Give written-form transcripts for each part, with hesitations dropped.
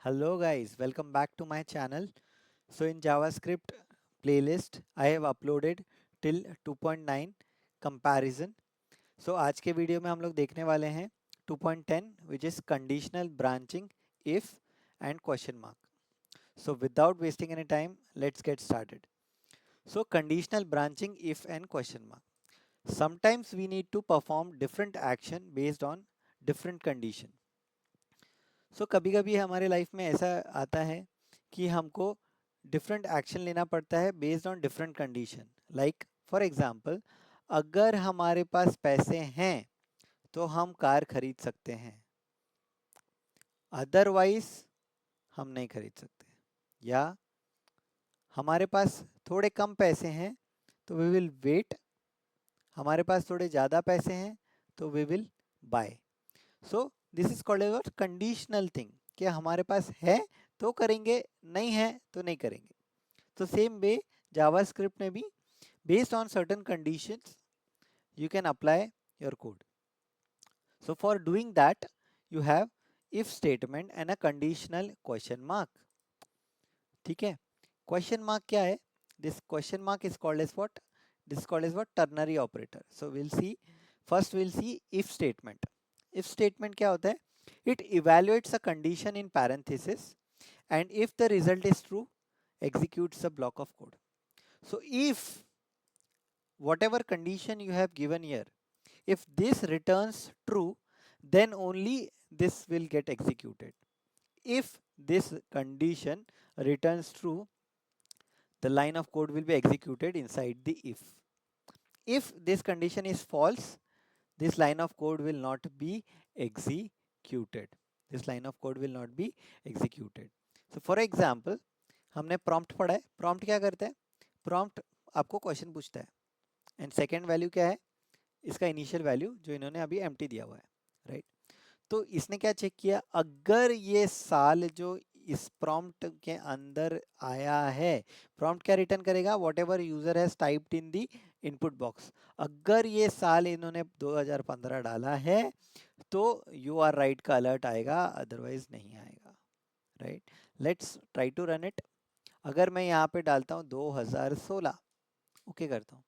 Hello guys, welcome back to my channel. So in JavaScript playlist I have uploaded till 2.9 comparison. So आज के video में हम लोग देखने वाले हैं 2.10 which is conditional branching if and question mark. So without wasting any time, let's get started. So conditional branching if and question mark. Sometimes we need to perform different action based on different condition. सो कभी कभी हमारे life में ऐसा आता है कि हमको different action लेना पड़ता है based on different condition like for example अगर हमारे पास पैसे हैं तो हम कार खरीद सकते हैं अदरवाइज हम नहीं खरीद सकते या हमारे पास थोड़े कम पैसे हैं तो वी विल वेट हमारे पास थोड़े ज़्यादा पैसे हैं तो we will buy so this is called ever conditional thing कि हमारे पास है तो करेंगे नहीं है तो नहीं करेंगे तो सेम वे जावास्क्रिप्ट में भी based on certain conditions you can apply your code. So for doing that you have if statement and a conditional question mark. ठीक है question mark क्या है this question mark is called as what this is called as what ternary operator. So we'll see first we'll see if statement. If statement क्या होता है it evaluates a condition in parenthesis and if the result is true executes a block of code. So if whatever condition you have given here, if this returns true, then only this will get executed. If this condition returns true, the line of code will be executed inside the if. If this condition is false, this line of code will not be executed. This line of code will not be executed. So for example, हमने prompt पढ़ा है. Prompt क्या करता है? Prompt आपको question पूछता है and second value क्या है इसका इनिशियल वैल्यू जो इन्होंने अभी एम्प्टी दिया हुआ है राइट तो इसने क्या चेक किया अगर ये साल जो इस प्रॉम्प्ट के अंदर आया है प्रॉम्प्ट क्या रिटर्न करेगा whatever user has typed in the input box अगर ये साल इन्होंने 2015 डाला है तो यू आर राइट का अलर्ट आएगा अदरवाइज नहीं आएगा right let's try to run it अगर मैं यहाँ पे डालता हूँ 2016 ओके करता हूँ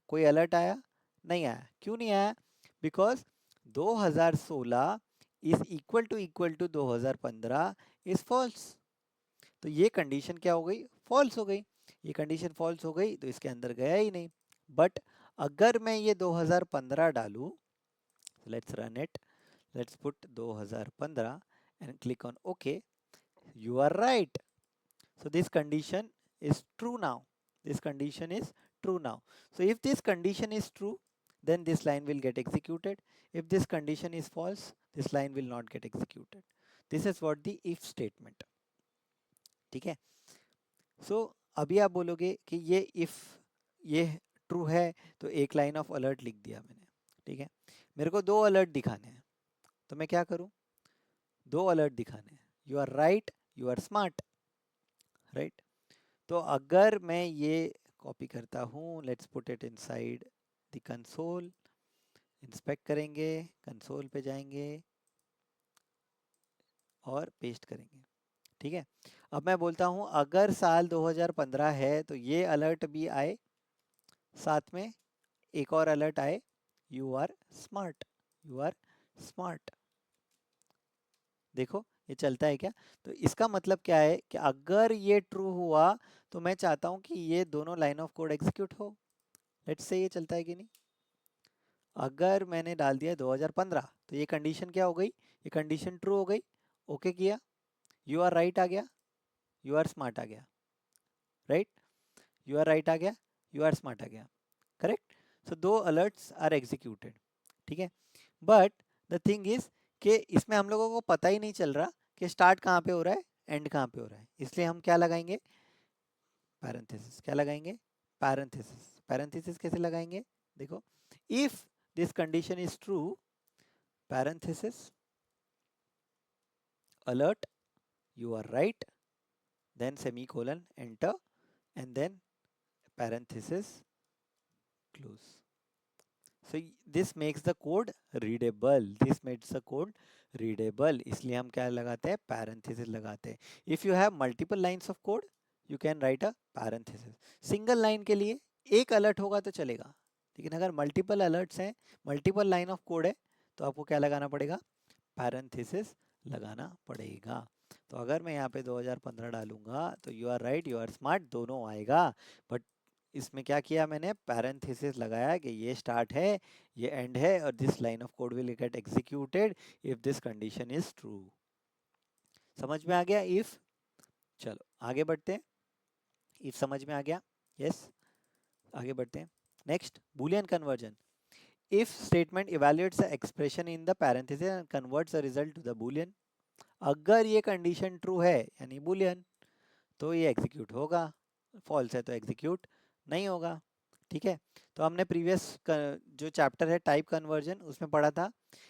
कोई अलर्ट आया नहीं आया क्यों नहीं आया because 2016 is equal to 2015 is false तो ये कंडीशन क्या हो गई फॉल्स हो गई ये कंडीशन फॉल्स हो गई तो इसके अंदर गया ही नहीं बट अगर मैं ये 2015 डालूं let's run it let's put 2015 and click on okay you are right so this condition is true now this condition is true now so if this condition is true then this line will get executed if this condition is false this line will not get executed this is what the if statement ठीक है so अभी आप बोलोगे कि ये if ये true है तो एक लाइन ऑफ अलर्ट लिख दिया मैंने ठीक है मेरे को दो अलर्ट दिखाने हैं तो मैं क्या करूं दो अलर्ट दिखाने हैं you are right you are smart right तो अगर मैं ये कॉपी करता हूँ let's put it inside the console inspect करेंगे कंसोल पे जाएंगे और पेस्ट करेंगे ठीक है अब मैं बोलता हूँ अगर साल 2015 है तो ये अलर्ट भी आए साथ में एक और अलर्ट आए you are smart you are smart देखो ये चलता है क्या तो इसका मतलब क्या है कि अगर ये ट्रू हुआ तो मैं चाहता हूँ कि ये दोनों लाइन ऑफ कोड एग्जीक्यूट हो लेट्स से ये चलता है कि नहीं अगर मैंने डाल दिया 2015 तो ये कंडीशन क्या हो गई ये कंडीशन ट्रू हो गई ओके किया यू आर राइट आ गया यू आर स्मार्ट आ गया राइट यू आर राइट आ गया यू आर स्मार्ट आ गया करेक्ट सो दो अलर्ट्स आर एग्जीक्यूटेड ठीक है बट द थिंग इज कि इसमें हम लोगों को पता ही नहीं चल रहा कि स्टार्ट कहाँ पे हो रहा है एंड कहाँ पे हो रहा है इसलिए हम क्या लगाएंगे पैरेंथेसिस क्या लगाएंगे पैरेंथेसिस पैरेंथेसिस कैसे लगाएंगे देखो if this condition is true parenthesis alert you are right then semicolon enter and then parenthesis close so this makes the code readable, this makes the code readable, इसलिए हम क्या लगाते हैं, पैरेंथेसिस लगाते हैं. If you have multiple lines of code you can write a parenthesis. Single line के लिए एक अलर्ट होगा तो चलेगा, लेकिन अगर मल्टीपल अलर्ट्स हैं, मल्टीपल लाइन ऑफ कोड है, तो आपको क्या लगाना पड़ेगा, पैरेंथेसिस लगाना पड़ेगा. तो अगर मैं यहाँ पे 2015 डालूंगा तो you are right, you are smart, दोनों आएगा. बट इसमें क्या किया मैंने, पैरेंथेसिस लगाया कि ये स्टार्ट है, ये एंड है, और this line of code will get executed if this condition is true. समझ में आ गया इफ? चलो आगे बढ़ते हैं. इफ समझ में आ गया, यस, आगे बढ़ते हैं. Next, Boolean conversion. If statement evaluates the expression in the parenthesis and converts the result to the boolean, अगर ये कंडीशन ट्रू है यानी boolean, तो ये एग्जीक्यूट होगा, फॉल्स है तो एग्जीक्यूट नहीं होगा. ठीक है, तो हमने प्रीवियस जो चैप्टर है टाइप कन्वर्जन उसमें पढ़ा था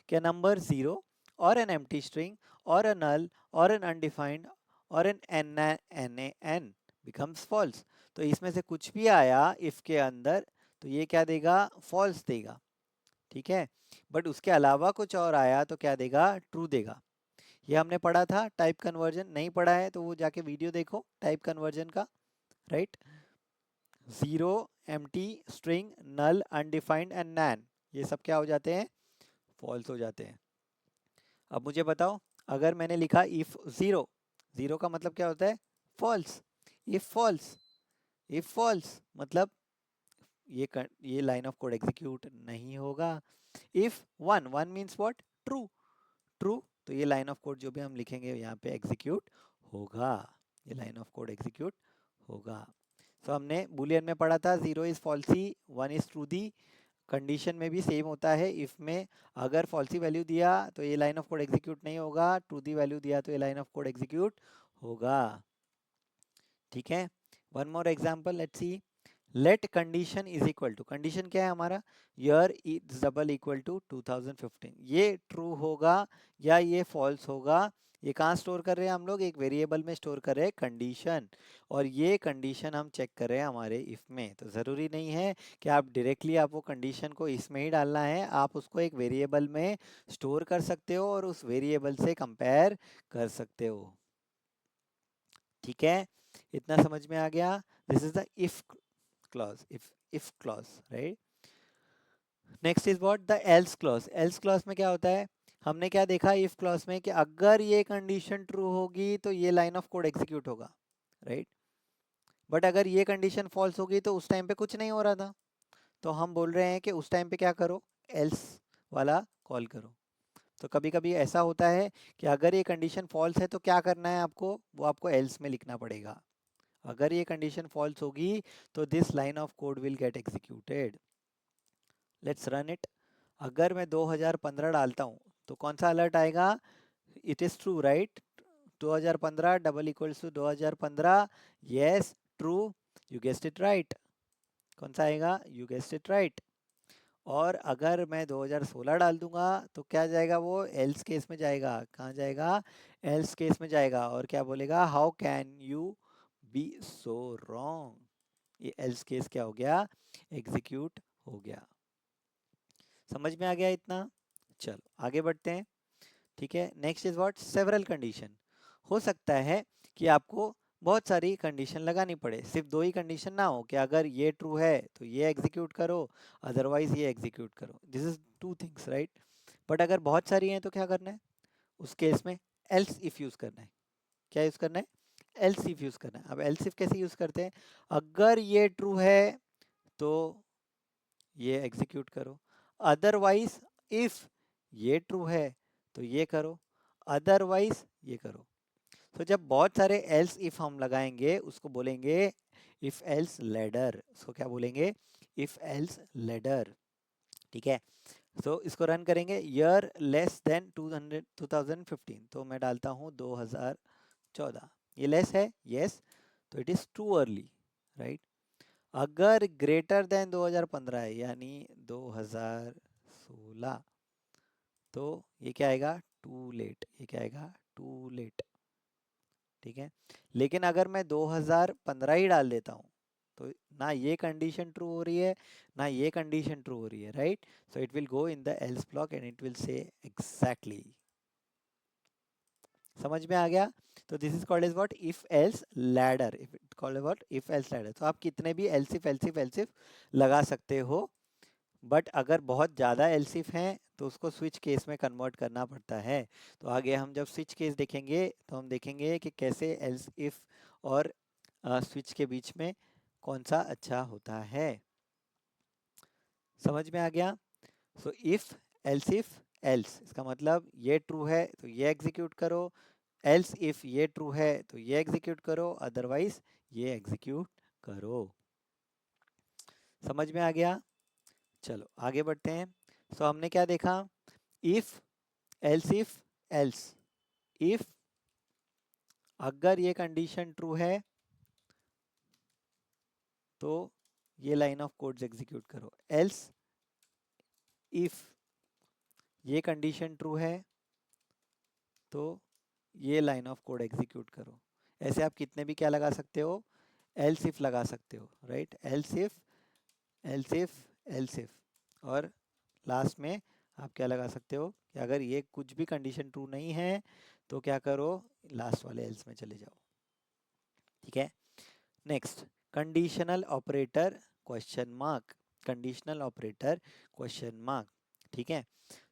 कि नंबर जीरो और एन एम्प्टी स्ट्रिंग और अ नल और एन अनडिफाइंड और एन एन बिकम्स फॉल्स. तो इसमें से कुछ भी आया इफ के अंदर तो ये क्या देगा, फॉल्स देगा. ठीक है, बट उसके अलावा कुछ और आया तो क्या देगा, ट्रू देगा. ये हमने पढ़ा था टाइप कन्वर्जन. नहीं पढ़ा है तो वो जाके वीडियो देखो टाइप कन्वर्जन का, right. Zero, empty, string, null, undefined and NaN, ये सब क्या हो जाते हैं, फॉल्स हो जाते हैं. अब मुझे बताओ, अगर मैंने लिखा इफ जीरो, जीरो का मतलब क्या होता है, false. If false, if false मतलब ये लाइन ऑफ कोड एग्जीक्यूट नहीं होगा. If one, one means what, true, true, तो ये लाइन ऑफ कोड जो भी हम लिखेंगे यहाँ पे एग्जीक्यूट होगा, ये लाइन ऑफ कोड एग्जीक्यूट होगा. तो हमने बुलियन में पढ़ा था zero is falsies, one is true. The condition में भी सेम होता है. इफ में अगर फॉल्सी वैल्यू दिया तो ये लाइन ऑफ कोड एग्जीक्यूट नहीं होगा, ट्रू दी वैल्यू दिया तो ये लाइन ऑफ कोड एग्जीक्यूट होगा. ठीक है, one more example let's see. Let condition is equal to, condition क्या है हमारा, year is double equal to 2015, ये ट्रू होगा या ये फॉल्स होगा. ये कहाँ स्टोर कर रहे हैं हम लोग, एक वेरिएबल में स्टोर कर रहे हैं कंडीशन, और ये कंडीशन हम चेक कर रहे हैं हमारे इफ में. तो ज़रूरी नहीं है कि आप डायरेक्टली आप वो कंडीशन को इसमें ही डालना है, आप उसको एक वेरिएबल में स्टोर कर सकते हो और उस वेरिएबल से कंपेयर कर सकते हो. ठीक है, इतना समझ में आ गया. This is the if clause, if clause, right. next is what, the else clause. else clause में क्या होता है, हमने क्या देखा if clause में कि अगर ये कंडीशन ट्रू होगी तो ये लाइन ऑफ कोड एग्जीक्यूट होगा, राइट. बट अगर ये कंडीशन फॉल्स होगी तो उस टाइम पे कुछ नहीं हो रहा था. तो हम बोल रहे हैं कि उस टाइम पे क्या करो, else वाला कॉल करो. तो कभी कभी ऐसा होता है कि अगर ये कंडीशन फॉल्स है तो क्या करना है आपको, वो आपको else में लिखना पड़ेगा. अगर ये कंडीशन फॉल्स होगी तो this line of code will get executed. Let's run it. अगर मैं 2015 डालता हूँ तो कौन सा अलर्ट आएगा, it is true, right. 2015 double equals to 2015, yes, true, you guessed it right. कौन सा आएगा, यू गेस्ड इट राइट. और अगर मैं 2016 डाल दूंगा तो क्या जाएगा, वो एल्स केस में जाएगा. कहाँ जाएगा, एल्स केस में जाएगा. और क्या बोलेगा, how can you be so wrong. ये एल्स केस क्या हो गया, एग्जीक्यूट हो गया. समझ में आ गया इतना. चलो आगे बढ़ते हैं. ठीक है, next is what, several condition. हो सकता है कि आपको बहुत सारी कंडीशन लगानी पड़े, सिर्फ दो ही कंडीशन ना हो कि अगर ये ट्रू है तो ये एग्जीक्यूट करो, अदरवाइज ये एग्जीक्यूट करो. This is two things, right. But अगर बहुत सारी हैं तो क्या करना है, उस केस में एल्स इफ यूज करना है. क्या यूज करना है, एल्स इफ यूज करना है. अब एल्स इफ कैसे यूज करते हैं, अगर ये ट्रू है तो ये एग्जीक्यूट करो, अदरवाइज इफ ये ट्रू है तो ये करो, अदरवाइज ये करो. तो जब बहुत सारे एल्स इफ हम लगाएंगे उसको बोलेंगे इफ एल्स लेडर. उसको क्या बोलेंगे, इफ एल्स लेडर. ठीक है, तो इसको रन करेंगे. ईयर लेस देन 2015, तो मैं डालता हूँ 2014. ये लेस है, यस, तो it is too early, right. अगर ग्रेटर देन 2015 है यानी 2016, तो ये क्या आएगा, टू लेट. ये क्या आएगा, टू लेट. ठीक है, लेकिन अगर मैं 2015 ही डाल देता हूँ तो ना ये कंडीशन ट्रू हो रही है ना ये कंडीशन ट्रू हो रही है, right? So it will go in the else block and it will say exactly. समझ में आ गया? तो this is called as what, if else ladder, if it called what, if else ladder. तो आप कितने भी एल्सिफ एल्सिफ एल्सिफ लगा सकते हो, बट अगर बहुत ज़्यादा एल्सिफ हैं तो उसको स्विच केस में कन्वर्ट करना पड़ता है। तो आगे हम जब स्विच केस देखेंगे तो हम देखेंगे कि कैसे एल्स इफ और स्विच के बीच में कौन सा अच्छा होता है। समझ में आ गया? So if else if else, इसका मतलब ये ट्रू है तो ये एग्जीक्यूट करो, एल्स इफ ये ट्रू है तो ये एग्जीक्यूट करो, अदरवाइज ये एग्जीक्यूट करो। समझ में आ गया? चलो आगे बढ़ते हैं। सो हमने क्या देखा, इफ एल्स एल्स, इफ अगर ये कंडीशन ट्रू है तो ये लाइन ऑफ कोड्स एग्जीक्यूट करो, एल्स इफ ये कंडीशन ट्रू है तो ये लाइन ऑफ कोड एग्जीक्यूट करो। ऐसे आप कितने भी क्या लगा सकते हो, एल्स इफ लगा सकते हो, right? Else if else if else if, और लास्ट में आप क्या लगा सकते हो कि अगर ये कुछ भी कंडीशन ट्रू नहीं है तो क्या करो, लास्ट वाले एल्स में चले जाओ। ठीक है, next, conditional operator question mark, conditional operator question mark. ठीक है,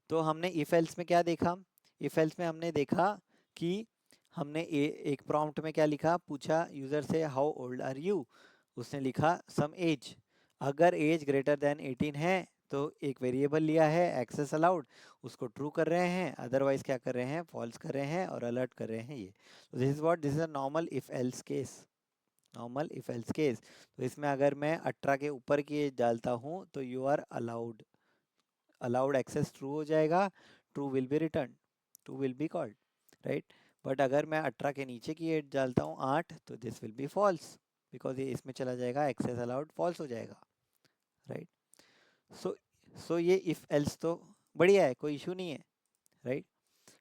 तो हमने इफ एल्स में क्या देखा, इफ एल्स में हमने देखा कि हमने एक प्रॉम्प्ट में क्या लिखा, पूछा यूजर से हाउ ओल्ड आर यू, उसने लिखा सम एज। अगर एज ग्रेटर देन 18 है तो एक वेरिएबल लिया है एक्सेस अलाउड, उसको ट्रू कर रहे हैं, अदरवाइज क्या कर रहे हैं, फॉल्स कर रहे हैं और अलर्ट कर रहे हैं ये। तो this is what, this is a normal if else case, normal if else case. तो इसमें अगर मैं 18 के ऊपर की एज डालता हूँ तो you are allowed, allowed access true हो जाएगा, true will be return, true will be called, right? But अगर मैं 18 के नीचे की एज डालता हूँ 8 तो this will be false, because ये इसमें चला जाएगा, एक्सेस अलाउड फॉल्स हो जाएगा, राइट? सो सो ये इफ एल्स तो बढ़िया है, कोई इशू नहीं है, राइट?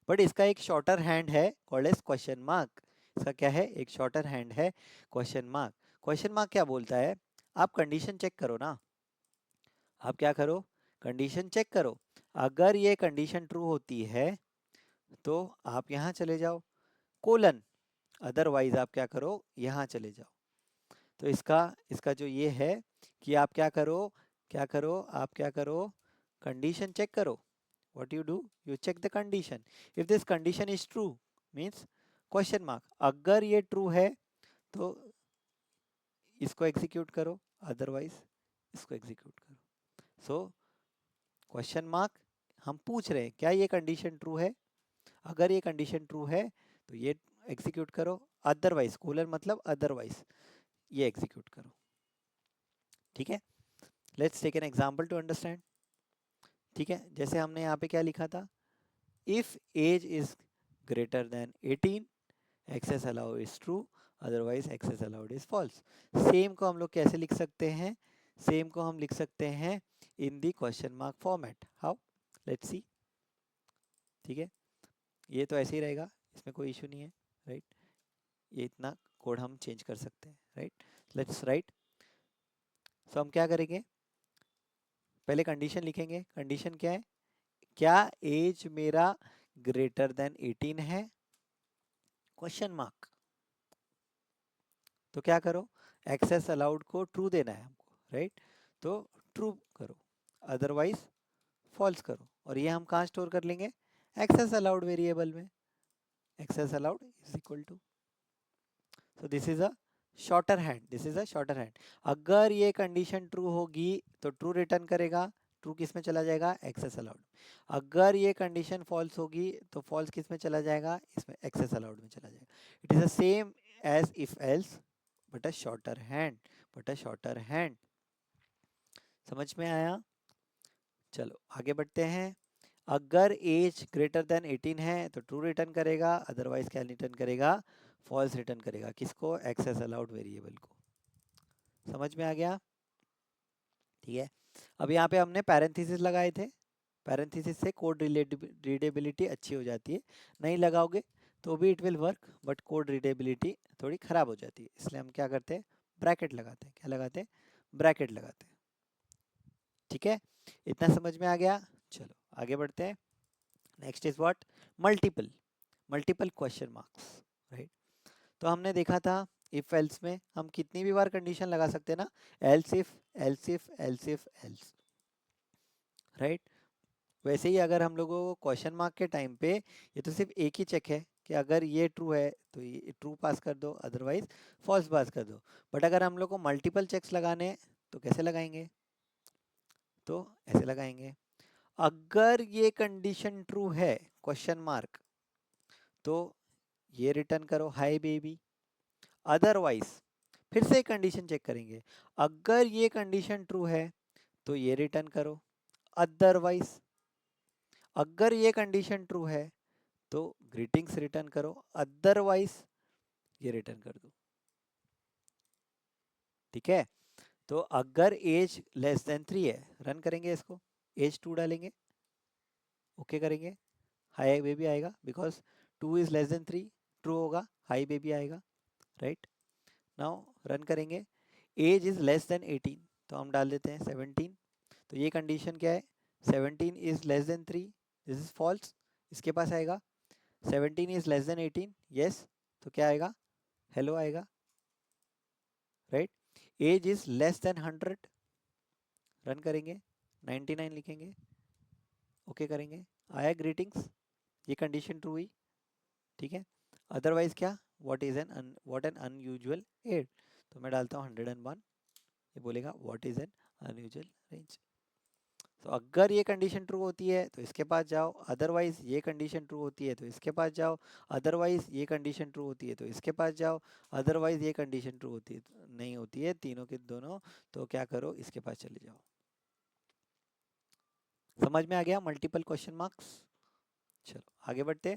बट इसका एक शॉर्टर हैंड है कॉल्ड एज क्वेश्चन मार्क। इसका क्या है, एक शॉर्टर हैंड है क्वेश्चन मार्क। क्वेश्चन मार्क क्या बोलता है, आप कंडीशन चेक करो ना, आप क्या करो, कंडीशन चेक करो, अगर ये कंडीशन ट्रू होती है तो आप यहाँ चले जाओ कोलन, अदरवाइज आप क्या करो, यहाँ चले जाओ। तो इसका इसका जो ये है कि आप क्या करो, क्या करो, आप क्या करो, कंडीशन चेक करो। what you do, you check the condition, if this condition is true means question mark, अगर ये ट्रू है तो इसको एग्जीक्यूट करो, अदरवाइज इसको एग्जीक्यूट करो। सो क्वेश्चन मार्क, हम पूछ रहे हैं क्या ये कंडीशन ट्रू है, अगर ये कंडीशन ट्रू है तो ये एग्जीक्यूट करो, अदरवाइज कोलन मतलब अदरवाइज ये एग्जीक्यूट करो। ठीक है, let's take an example to understand. ठीक है, जैसे हमने यहाँ पे क्या लिखा था, if age is greater than 18 access allow is true, otherwise access allowed is false. Same को हम लोग कैसे लिख सकते हैं, सेम को हम लिख सकते हैं in the question mark format. How, let's see. ठीक है, ये तो ऐसे ही रहेगा, इसमें कोई इशू नहीं है, राइट? ये इतना कोड हम चेंज कर सकते हैं, राइट? Let's write. सो हम क्या करेंगे, पहले कंडीशन लिखेंगे, कंडीशन क्या है, क्या एज मेरा ग्रेटर देन 18 है, क्वेश्चन मार्क। तो क्या करो, एक्सेस अलाउड को ट्रू देना है हमको, राइट? तो ट्रू करो, अदरवाइज फॉल्स करो, और ये हम कहाँ स्टोर कर लेंगे, एक्सेस अलाउड वेरिएबल में, access allowed is equal to, so this is a shorter hand, this is a shorter hand. अगर ये कंडीशन ट्रू होगी तो ट्रू रिटर्न करेगा, ट्रू किस में चला जाएगा, एक्सेस अलाउड। अगर ये कंडीशन फॉल्स होगी तो फॉल्स किस में चला जाएगा, इसमें एक्सेस अलाउड में चला जाएगा। It is the same as if else but a shorter hand, but a shorter hand. समझ में आया? चलो आगे बढ़ते हैं। अगर एज ग्रेटर देन 18 है तो ट्रू रिटर्न करेगा, अदरवाइज क्या रिटर्न करेगा, फॉल्स रिटर्न करेगा। किसको, एक्सेस अलाउड वेरिएबल को। समझ में आ गया? ठीक है, अब यहाँ पे हमने पैरेंथेसिस लगाए थे, पैरेंथेसिस से कोड रीडेबिलिटी अच्छी हो जाती है, नहीं लगाओगे तो भी it will work, but code readability थोड़ी ख़राब हो जाती है, इसलिए हम क्या करते हैं, ब्रैकेट लगाते हैं। क्या लगाते हैं? ब्रैकेट लगाते हैं। ठीक है, इतना समझ में आ गया? चलो आगे बढ़ते हैं। Next is what? Multiple. Multiple question marks, right. तो हमने देखा था इफ एल्स में हम कितनी भी बार कंडीशन लगा सकते हैं ना, else if, else if, else if, else, right. वैसे ही अगर हम लोगों को क्वेश्चन मार्क के टाइम पे ये तो सिर्फ एक ही चेक है कि अगर ये ट्रू है तो ये ट्रू पास कर दो, अदरवाइज फॉल्स पास कर दो। बट अगर हम लोग को मल्टीपल चेक्स लगाने हैं तो कैसे लगाएंगे? तो ऐसे लगाएंगे, अगर ये कंडीशन ट्रू है क्वेश्चन मार्क, तो ये रिटर्न करो हाय बेबी। अदरवाइज फिर से कंडीशन चेक करेंगे, अगर ये कंडीशन ट्रू है तो ये रिटर्न करो, अदरवाइज अगर ये कंडीशन ट्रू है तो ग्रीटिंग्स रिटर्न करो, अदरवाइज ये रिटर्न कर दो। ठीक है, तो अगर एज लेस देन 3 है, रन करेंगे इसको, एज 2 डालेंगे, ओके करेंगे, हाई बेबी आएगा because 2 is less than 3, true होगा, हाई बेबी आएगा, राइट। नाउ रन करेंगे, एज इज लेस देन 18, तो हम डाल देते हैं 17। तो ये कंडीशन क्या है? 17 is less than 3, this is false. इसके पास आएगा 17 इज लेस देन 18, यस, तो क्या आएगा? हेलो आएगा, right. Age is less than 100, run करेंगे, 99 लिखेंगे, ओके करेंगे, आया ग्रीटिंग्स, ये कंडीशन ट्रू हुई। ठीक है, अदरवाइज क्या? व्हाट एन अनयूजुअल एज, तो मैं डालता हूँ 101, ये बोलेगा what is an unusual range. तो अगर ये कंडीशन ट्रू होती है तो इसके पास जाओ, अदरवाइज ये कंडीशन ट्रू होती है तो इसके पास जाओ, अदरवाइज ये कंडीशन ट्रू होती है तो इसके पास जाओ, अदरवाइज ये कंडीशन ट्रू होती है नहीं होती है, तीनों के दोनों, तो क्या करो? इसके पास चले जाओ। समझ में आ गया मल्टीपल क्वेश्चन मार्क्स? चलो आगे बढ़ते।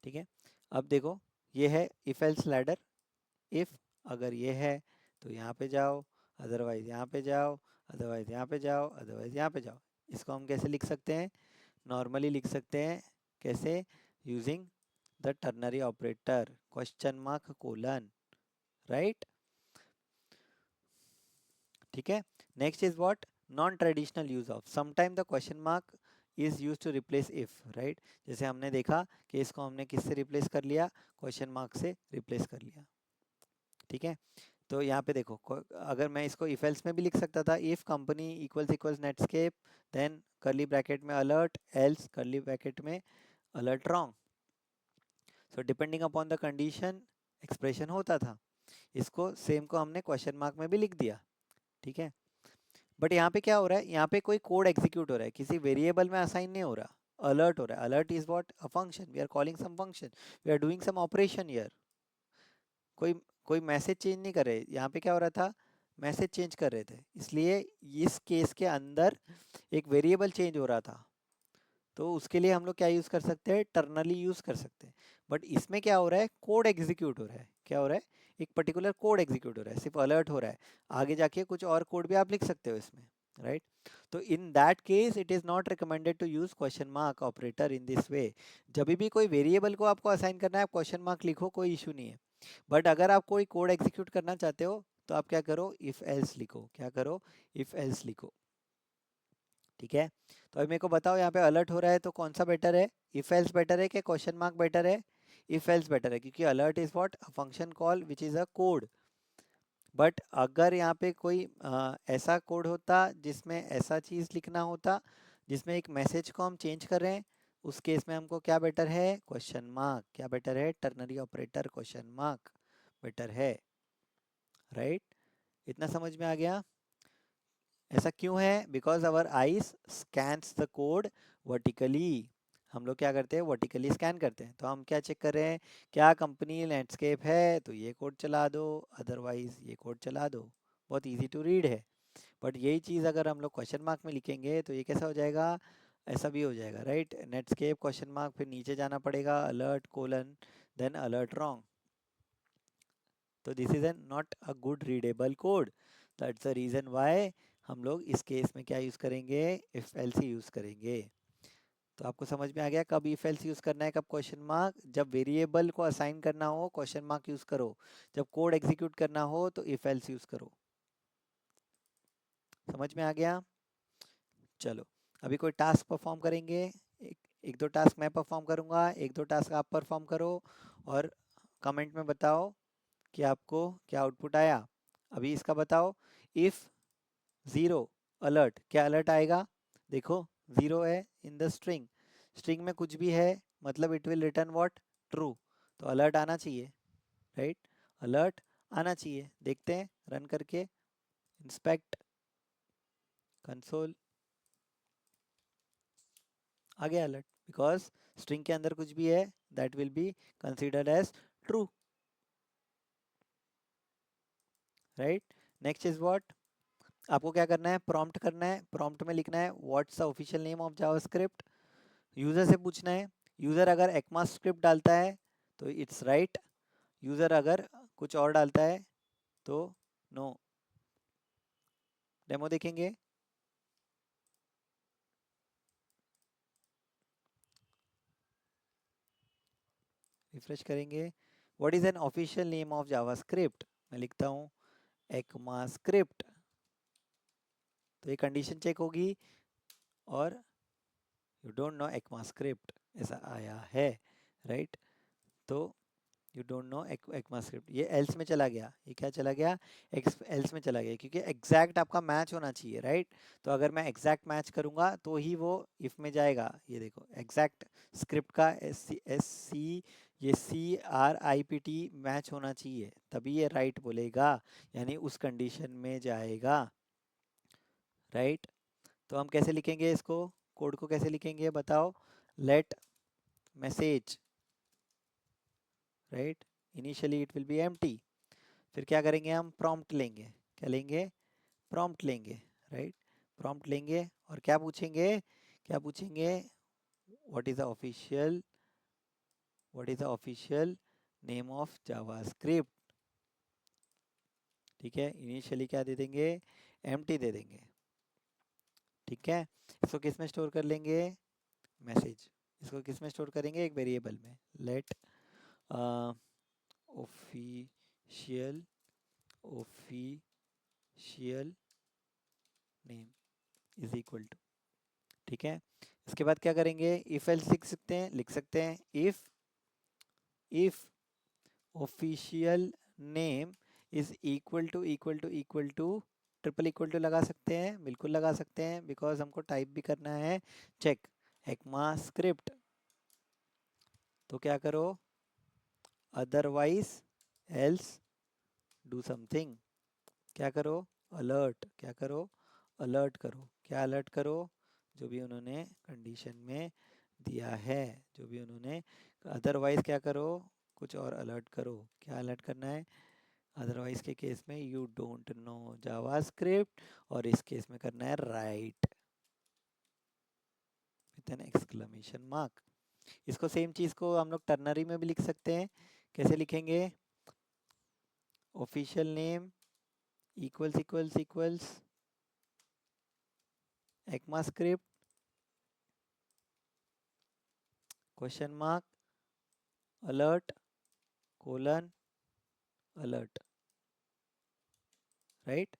ठीक है, अब देखो ये है इफ एल्स लैडर। इफ अगर ये है तो यहाँ पे जाओ, अदरवाइज यहाँ पे जाओ, अदरवाइज यहाँ पे जाओ, अदरवाइज यहाँ पे जाओ। इसको हम कैसे लिख सकते हैं? नॉर्मली लिख सकते हैं, कैसे? Using the ternary operator, question mark colon, right. ठीक है, next is what? Non traditional use of, sometime the question mark is use to replace if, right. जैसे हमने देखा कि इसको हमने किससे रिप्लेस कर लिया? क्वेश्चन मार्क से रिप्लेस कर लिया। ठीक है, तो यहाँ पे देखो, अगर मैं इसको इफ एल्स में भी लिख सकता था, if company equals equals Netscape, then curly bracket में अलर्ट, एल्स कर्ली ब्रैकेट में alert wrong. So depending upon the condition expression होता था। इसको सेम को हमने क्वेश्चन मार्क में भी लिख दिया। ठीक है, बट यहाँ पे क्या हो रहा है? यहाँ पे कोई कोड एग्जीक्यूट हो रहा है, किसी वेरिएबल में असाइन नहीं हो रहा, अलर्ट हो रहा है। Alert is what? A function, we are calling some function, we are doing some operation here. कोई कोई मैसेज चेंज नहीं कर रहे, यहाँ पे क्या हो रहा था? मैसेज चेंज कर रहे थे, इसलिए इस केस के अंदर एक वेरिएबल चेंज हो रहा था, तो उसके लिए हम लोग क्या यूज़ कर सकते हैं? टर्नली यूज़ कर सकते हैं। बट इसमें क्या हो रहा है? कोड एग्जीक्यूट हो रहा है। क्या हो रहा है? एक पर्टिकुलर कोड एग्जीक्यूट हो रहा है, सिर्फ अलर्ट हो रहा है। आगे जाके कुछ और कोड भी आप लिख सकते हो इसमें, राइट। तो in that case it is not recommended to use question mark operator in this way. जब भी कोई वेरिएबल को आपको असाइन करना है, आप क्वेश्चन मार्क लिखो, कोई इशू नहीं है। बट अगर आप कोई कोड एग्जीक्यूट करना चाहते हो तो आप क्या करो? इफ एल्स लिखो। क्या करो? इफ एल्स लिखो। ठीक है, तो अभी मेरे को बताओ, यहाँ पे अलर्ट हो रहा है तो कौन सा बेटर है? इफ एल्स बेटर है कि क्वेश्चन मार्क बेटर है? इफ एल्स बेटर है, क्योंकि alert is what? A function call which is a code. But अगर यहाँ पे कोई ऐसा कोड होता जिसमें ऐसा चीज़ लिखना होता, जिसमें एक मैसेज को हम चेंज कर रहे हैं, उस केस में हमको क्या बेटर है? Question mark. क्या बेटर है? Ternary operator question mark better है, राइट। इतना समझ में आ गया? ऐसा क्यों है? Because our eyes scans the code vertically. हम लोग क्या करते हैं? वर्टिकली स्कैन करते हैं। तो हम क्या चेक कर रहे हैं? क्या कंपनी लैंडस्केप है तो ये कोड चला दो, अदरवाइज ये कोड चला दो। बहुत इजी टू रीड है। बट यही चीज़ अगर हम लोग क्वेश्चन मार्क में लिखेंगे तो ये कैसा हो जाएगा? ऐसा भी हो जाएगा, राइट। नेटस्केप क्वेश्चन मार्क, फिर नीचे जाना पड़ेगा, alert colon, then alert wrong. तो this is an not a good readable code. That's the reason why हम लोग इस केस में क्या यूज़ करेंगे? इफ एल्स यूज़ करेंगे। तो आपको समझ में आ गया कब इफ एल्स यूज करना है, कब क्वेश्चन मार्क। जब वेरिएबल को असाइन करना हो क्वेश्चन मार्क यूज करो, जब कोड एग्जीक्यूट करना हो तो इफ एल्स यूज करो। समझ में आ गया? चलो अभी कोई टास्क परफॉर्म करेंगे। एक दो टास्क मैं परफॉर्म करूंगा, एक दो टास्क आप परफॉर्म करो और कमेंट में बताओ कि आपको क्या आउटपुट आया। अभी इसका बताओ, इफ ज़ीरो अलर्ट, क्या अलर्ट आएगा? देखो ज़ीरो है इन द स्ट्रिंग, स्ट्रिंग में कुछ भी है मतलब it will return what? True. तो अलर्ट आना चाहिए, राइट? अलर्ट आना चाहिए। देखते हैं रन करके, इंस्पेक्ट कंसोल, आ गया अलर्ट, बिकॉज स्ट्रिंग के अंदर कुछ भी है that will be considered as true, right? Next is what? आपको क्या करना है? प्रॉम्प्ट करना है। प्रॉम्प्ट में लिखना है what's the official name of JavaScript. User से पूछना है, यूजर अगर ECMAScript डालता है तो इट्स राइट, यूजर अगर कुछ और डालता है तो नो। डेमो देखेंगे। रिफ्रेश करेंगे। What is an official name of JavaScript? मैं लिखता हूँ ECMAScript। तो ये कंडीशन चेक होगी और यू डोंट नो ECMAScript ऐसा आया है, राइट? तो यू डोंट नो ECMAScript, ये एल्स में चला गया। ये क्या चला गया? एल्स में चला गया, क्योंकि एग्जैक्ट आपका मैच होना चाहिए, राइट? तो अगर मैं एग्जैक्ट मैच करूंगा तो ही वो इफ में जाएगा। ये देखो एग्जैक्ट स्क्रिप्ट का एस सी ये CRIPT मैच होना चाहिए, तभी ये राइट बोलेगा, यानी उस कंडीशन में जाएगा, राइट? तो हम कैसे लिखेंगे इसको, कोड को कैसे लिखेंगे बताओ? Let message, right, initially it will be empty. फिर क्या करेंगे? हम प्रॉम्प्ट लेंगे। क्या लेंगे? प्रॉम्प्ट लेंगे, राइट? प्रॉम्प्ट लेंगे और क्या पूछेंगे? क्या पूछेंगे? What is the official, what is the official name of JavaScript? ठीक है, इनिशियली क्या दे देंगे? एम्प्टी दे देंगे, ठीक है? इसको किस में स्टोर कर लेंगे? मैसेज। इसको किस में स्टोर करेंगे? एक वेरिएबल में। Let official, official name is equal to, ठीक है? इसके बाद क्या करेंगे? इफ एल्स लिख सकते हैं if official name is equal to triple equal to लगा सकते हैं, बिल्कुल लगा सकते हैं, बिकॉज हमको टाइप भी करना है चेक ECMAScript। तो क्या करो? Otherwise else do something. क्या करो? अलर्ट। क्या करो? अलर्ट करो। क्या अलर्ट करो? जो भी उन्होंने कंडीशन में दिया है, जो भी उन्होंने। अदरवाइज क्या करो? कुछ और अलर्ट करो। क्या अलर्ट करना है? अदरवाइज के केस में यू डोंट नो जावास्क्रिप्ट, और इस केस में करना है right with an exclamation mark. इसको सेम चीज को हम लोग टर्नरी में भी लिख सकते हैं। कैसे लिखेंगे? Official name equals equals equals ECMAScript question mark alert colon alert, right?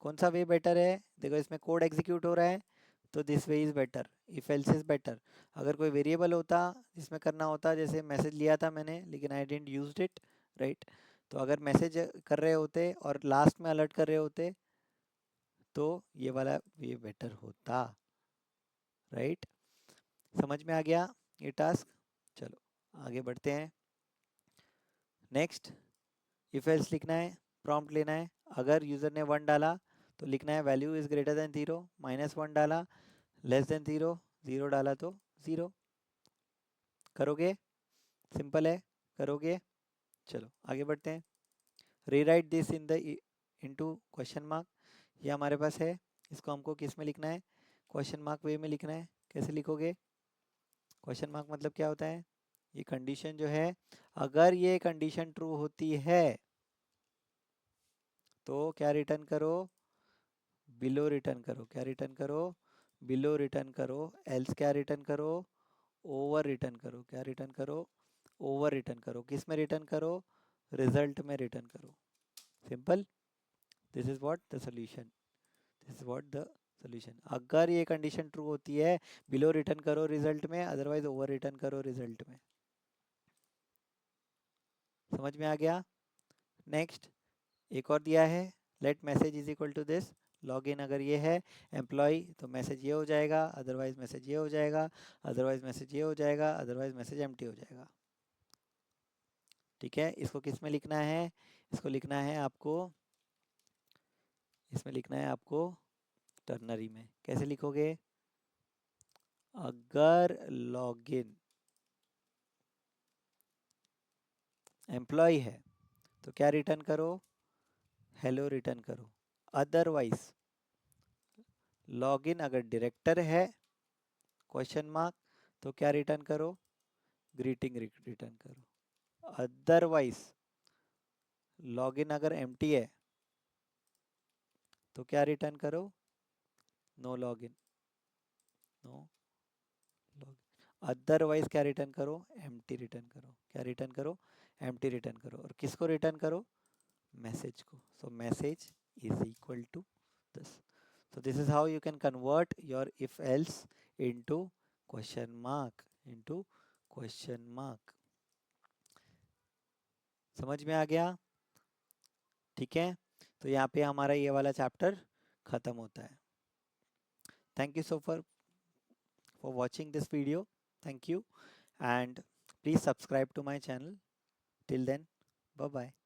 कौन सा वे बेटर है? देखो इसमें कोड एग्जीक्यूट हो रहा है तो this way is better, if else is better. अगर कोई वेरिएबल होता जिसमें करना होता, जैसे मैसेज लिया था मैंने लेकिन आई डेंट यूज्ड इट, राइट? तो अगर मैसेज कर रहे होते और लास्ट में अलर्ट कर रहे होते तो ये वाला वे बेटर होता, राइट? समझ में आ गया ये टास्क? चलो आगे बढ़ते हैं। नेक्स्ट, इफ एल्स लिखना है, प्रॉम्प्ट लेना है। अगर यूजर ने 1 डाला तो लिखना है वैल्यू इज ग्रेटर देन 0, -1 डाला लेस देन 0, 0 डाला तो 0। करोगे? सिंपल है, करोगे? चलो आगे बढ़ते हैं। Rewrite this in the into question mark. ये हमारे पास है, इसको हमको किस में लिखना है? क्वेश्चन मार्क वे में लिखना है। कैसे लिखोगे? क्वेश्चन मार्क मतलब क्या होता है? ये कंडीशन जो है, अगर ये कंडीशन ट्रू होती है तो क्या रिटर्न करो? बिलो रिटर्न करो। क्या रिटर्न करो? बिलो रिटर्न करो। एल्स क्या रिटर्न करो? ओवर रिटर्न करो। क्या रिटर्न करो? ओवर रिटर्न करो। किस में रिटर्न करो? रिजल्ट में रिटर्न करो। Simple. This is what the solution. This is what the solution. अगर ये कंडीशन ट्रू होती है, बिलो रिटर्न करो रिजल्ट में, अदरवाइज ओवर रिटर्न करो रिजल्ट में। समझ में आ गया? नेक्स्ट एक और दिया है, let message is equal to this. Login अगर ये है एम्प्लॉय तो मैसेज ये हो जाएगा, अदरवाइज मैसेज ये हो जाएगा, अदरवाइज मैसेज ये हो जाएगा, अदरवाइज मैसेज एम्प्टी हो जाएगा। ठीक है, इसको किस में लिखना है? इसको लिखना है आपको, इसमें लिखना है आपको टर्नरी में। कैसे लिखोगे? अगर लॉगिन एम्प्लॉय है तो क्या रिटर्न करो? हेलो रिटर्न करो। अदरवाइज लॉगिन अगर डायरेक्टर है क्वेश्चन मार्क तो क्या रिटर्न करो? ग्रीटिंग रिटर्न करो। अदरवाइज लॉगिन अगर एम्प्टी है तो क्या रिटर्न करो? No login. No login. Otherwise क्या रिटर्न करो? एम्प्टी रिटर्न करो। क्या रिटर्न करो? एम्प्टी रिटर्न करो। और किसको रिटर्न करो? मैसेज को। So message is equal to this. So this is how you can convert your if else into question mark, into question mark. समझ में आ गया? ठीक है, तो यहाँ पे हमारा ये वाला चैप्टर खत्म होता है। Thank you so far for watching this video. Thank you and please subscribe to my channel. Till then, bye bye.